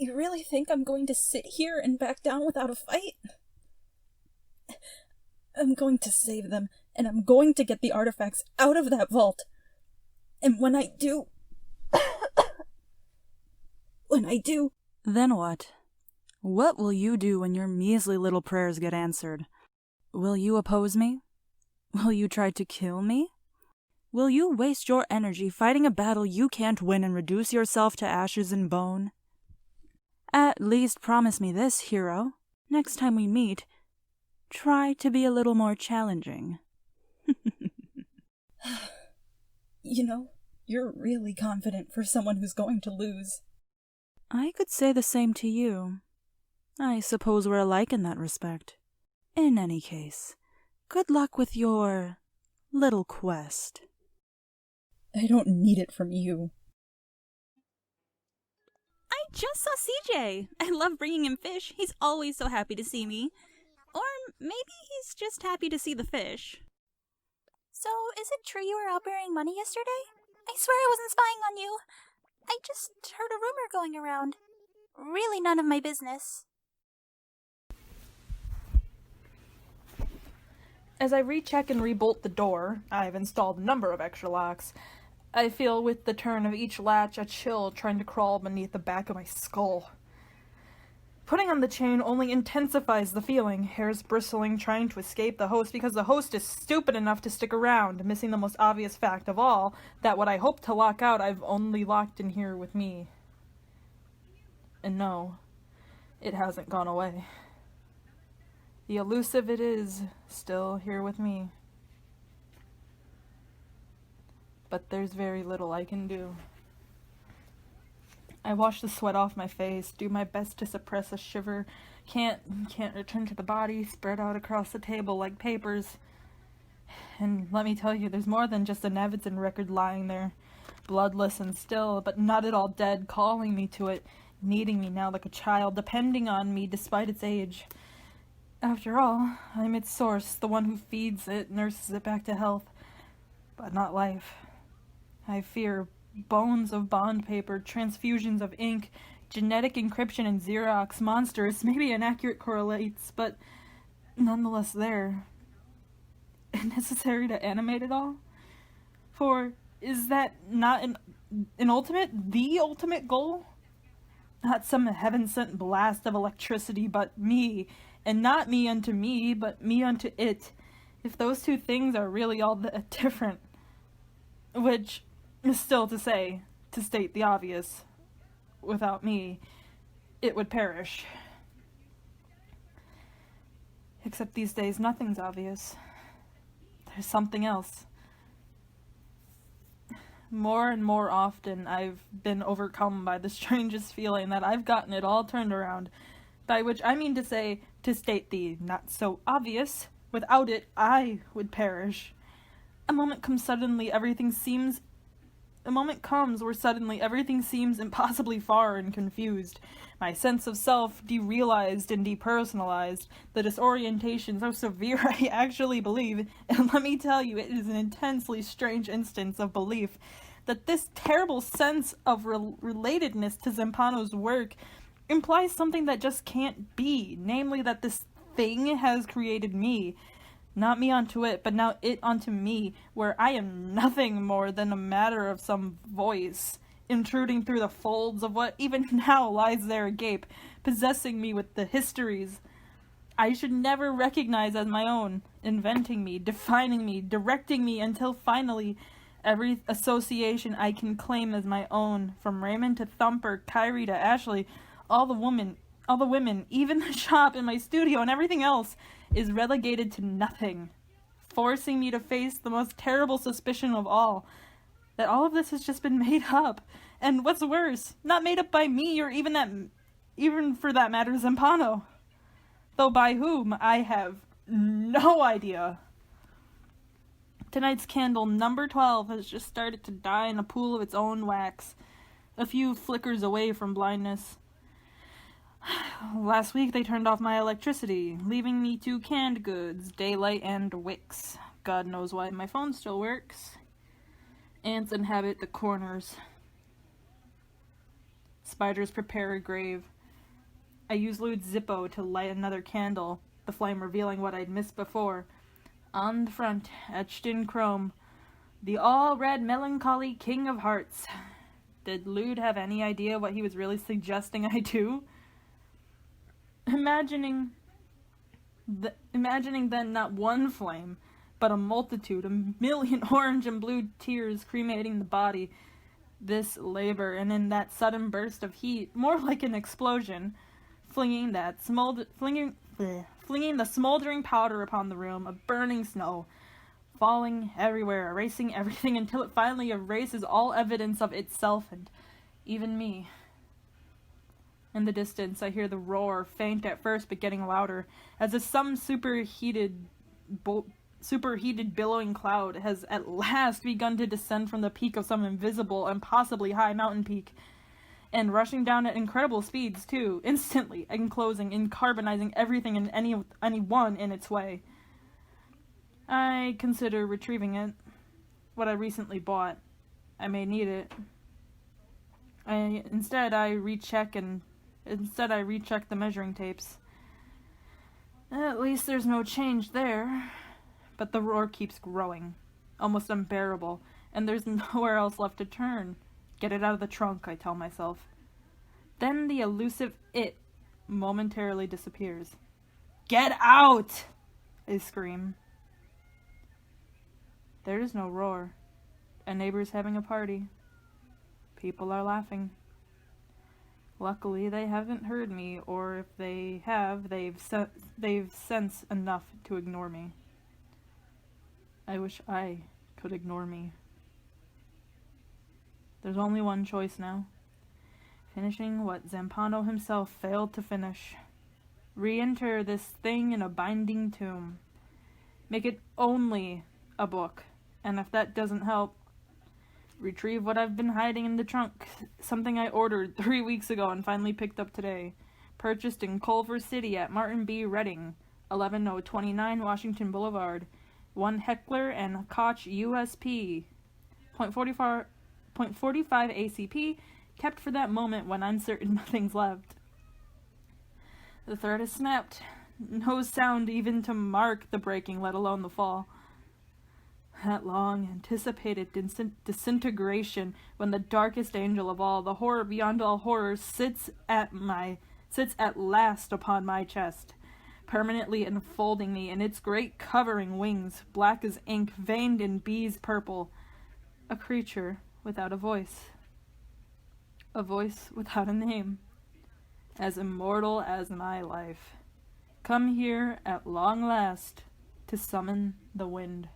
You really think I'm going to sit here and back down without a fight? I'm going to save them, and I'm going to get the artifacts out of that vault. And when I do... Then what? What will you do when your measly little prayers get answered? Will you oppose me? Will you try to kill me? Will you waste your energy fighting a battle you can't win and reduce yourself to ashes and bone? At least promise me this, hero. Next time we meet, try to be a little more challenging. You know, you're really confident for someone who's going to lose. I could say the same to you. I suppose we're alike in that respect. In any case, good luck with your little quest. I don't need it from you. I just saw CJ. I love bringing him fish. He's always so happy to see me. Or maybe he's just happy to see the fish. So, is it true you were out bearing money yesterday? I swear I wasn't spying on you. I just heard a rumor going around. Really none of my business. As I recheck and rebolt the door, I've installed a number of extra locks. I feel with the turn of each latch a chill trying to crawl beneath the back of my skull. Putting on the chain only intensifies the feeling, hairs bristling, trying to escape the host because the host is stupid enough to stick around, missing the most obvious fact of all, that what I hope to lock out I've only locked in here with me. And no, it hasn't gone away. The elusive it is still here with me. But there's very little I can do. I wash the sweat off my face, do my best to suppress a shiver, can't return to the body, spread out across the table like papers. And let me tell you, there's more than just an Evanston record lying there, bloodless and still, but not at all dead, calling me to it, needing me now like a child, depending on me despite its age. After all, I'm its source, the one who feeds it, nurses it back to health, but not life. I fear bones of bond paper, transfusions of ink, genetic encryption and Xerox, monsters, maybe inaccurate correlates, but nonetheless there. And necessary to animate it all? For is that not the ultimate goal? Not some heaven-sent blast of electricity, but me, and not me unto me, but me unto it, if those two things are really all that different. Which is still to say, to state the obvious, without me, it would perish. Except these days, nothing's obvious. There's something else. More and more often, I've been overcome by the strangest feeling that I've gotten it all turned around, by which I mean to say, to state the not-so-obvious, without it, I would perish. A moment comes where suddenly everything seems impossibly far and confused. My sense of self derealized and depersonalized. The disorientation so severe I actually believe, and let me tell you, it is an intensely strange instance of belief, that this terrible sense of relatedness to Zampano's work implies something that just can't be, namely that this thing has created me. Not me unto it, but now it unto me, where I am nothing more than a matter of some voice, intruding through the folds of what even now lies there agape, possessing me with the histories I should never recognize as my own, inventing me, defining me, directing me, until finally every association I can claim as my own, from Raymond to Thumper, Kyrie to Ashley, all the women, even the shop and my studio and everything else, is relegated to nothing, forcing me to face the most terrible suspicion of all, that all of this has just been made up, and what's worse, not made up by me or even for that matter Zampano, though by whom I have no idea. Tonight's candle, number 12, has just started to die in a pool of its own wax, a few flickers away from blindness. Last week they turned off my electricity, leaving me to canned goods, daylight, and wicks. God knows why my phone still works. Ants inhabit the corners. Spiders prepare a grave. I use lewd Zippo to light another candle, the flame revealing what I'd missed before. On the front, etched in chrome, the all-red melancholy King of Hearts. Did Lude have any idea what he was really suggesting I do? Imagining then not one flame, but a multitude, a million orange and blue tears cremating the body. This labor, and in that sudden burst of heat, more like an explosion, flinging the smoldering powder upon the room, a burning snow, falling everywhere, erasing everything until it finally erases all evidence of itself and even me. In the distance, I hear the roar, faint at first but getting louder, as if some superheated billowing cloud has at last begun to descend from the peak of some invisible and possibly high mountain peak, and rushing down at incredible speeds, too, instantly enclosing and carbonizing everything and anyone in its way. I consider retrieving it. What I recently bought. I may need it. Instead, I recheck the measuring tapes. At least there's no change there. But the roar keeps growing, almost unbearable, and there's nowhere else left to turn. Get it out of the trunk, I tell myself. Then the elusive it momentarily disappears. Get out! I scream. There is no roar. A neighbor's having a party. People are laughing. Luckily, they haven't heard me, or if they have, they've sensed enough to ignore me. I wish I could ignore me. There's only one choice now. Finishing what Zampano himself failed to finish. Re-enter this thing in a binding tomb. Make it only a book. And if that doesn't help, retrieve what I've been hiding in the trunk. Something I ordered 3 weeks ago and finally picked up today. Purchased in Culver City at Martin B. Redding, 11029 Washington Boulevard. 1 Heckler and Koch USP. .45 ACP, kept for that moment when I'm certain nothing's left. The thread is snapped. No sound even to mark the breaking, let alone the fall. That long-anticipated disintegration when the darkest angel of all, the horror beyond all horrors, sits at last upon my chest, permanently enfolding me in its great covering wings, black as ink, veined in bees' purple. A creature without a voice. A voice without a name. As immortal as my life. Come here at long last to summon the wind.